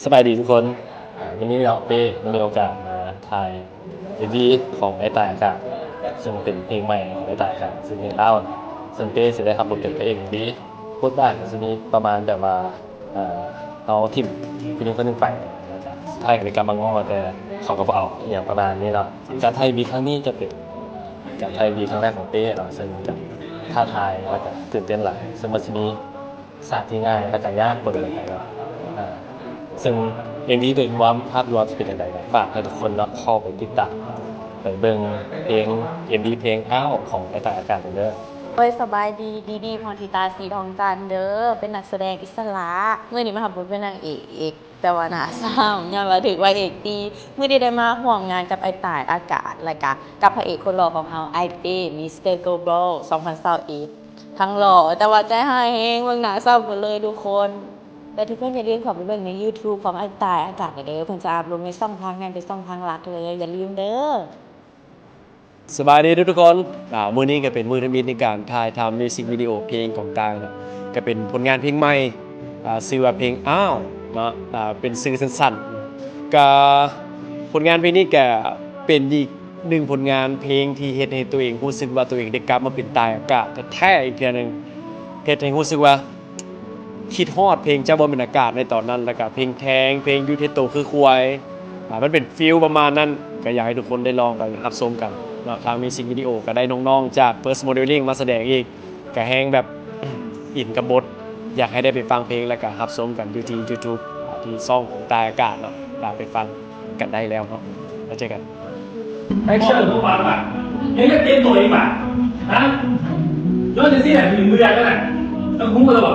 สบายดีทุกคนวันนี้เรามีโอกาสมาถ่ายMVของไอ้ตายอากาศซึ่งเป็นเพลงใหม่ของไอ้ตายอากาศซึ่งเพลงเล่าซึ่งเป้จะได้ขับรถเป็นพระเอก MV พูดบ้านจะมีประมาณแบบว่าเราทิมคนนึงคนนึงไปถ่ายกิจกรรมบางง้อแต่เขาก็เอาอย่างประมาณนี้เนาะการถ่ายMVครั้งนี้จะเป็นการถ่ายMVครั้งแรกของเป้เนาะซึ่งจะท้าทายแล้วก็ตื่นเต้นหลายซึ่งมันจะมีศาสตร์ที่ง่ายและก็ยากบนเรือไทยเนาะซึ่งอย่างนี้โดยรวมภาพรวมจะเป็นอย่างไรฝากให้ทุกคนเนาะเข้าไปติดตามไปเบิ่งเพลงเพลงอ้าวของไอ้ตายอากาศเด้อ โอ้ยสบายดีพรทิตาสีทองจันทร์เด้อเป็นนักแสดงอิสระเมื่อนี้มาทำบุญเป็นนางเอกแต่ว่าหนาเศร้างานมาถึงวัยเอกดีเมื่อได้มาห่วงงานกับไอ้ตายอากาศรายการกับพระเอกคนหล่อของเราไอเป้มิสเตอร์โกลบอล2021ทั้งหล่อแต่ว่าใจหายเองเบิ่งหนาเศร้าหมดเลยทุกคนแต่ทุกคนอย่าลืมเข้าไปเบิ่งใน YouTube ของไอ้ตายอากาศเด้อเพิ่นจะอัพลงในช่องทางนั้นเป็นช่องทางหลักเลยอย่าลืมเด้อ สบายดีทุกคนมื้อนี้ก็เป็นมื้อทำอิฐในการถ่ายทำมิวสิกวิดีโอเพลงของต่างนะก็เป็นผลงานเพลงใหม่ชื่อว่าเพลงอ้าวเนาะเป็นชื่อสั้นๆก็ผลงานเพลงนี้ก็เป็นอีกหนึ่งผลงานเพลงที่เฮ็ดให้ตัวเองรู้สึกว่าตัวเองได้กลับมาเป็นตายอากาศแท้ๆอีกเทื่อนึงเฮ็ดให้รู้สึกว่าคิดฮอดเพลงเจ้าบ่เป็นอากาศในตอนนั้นแล้วก็เพลงแทงเพลงอยู่ที่โตคือควายมันเป็นฟีลประมาณนั้นก็อยากให้ทุกคนได้ลองกันรับชมกันทางมิวสิกวิดีโอก็ได้น้องๆจาก First Modeling มาแสดงอีกก็แฮงแบบอินกับบทอยากให้ได้ไปฟังเพลงแล้วก็รับชมกันอยู่ที่ YouTube ที่ช่องของตายอากาศเนาะตามไปฟังกันได้แล้วเนาะแล้วเจอกัน แอคชั่นทุกวันอ่ะยังจะเตรียมตัวเองป่ะฮะย้อนจะเสียถึงมือแล้วน่ะต้องคุ้มกันหรอ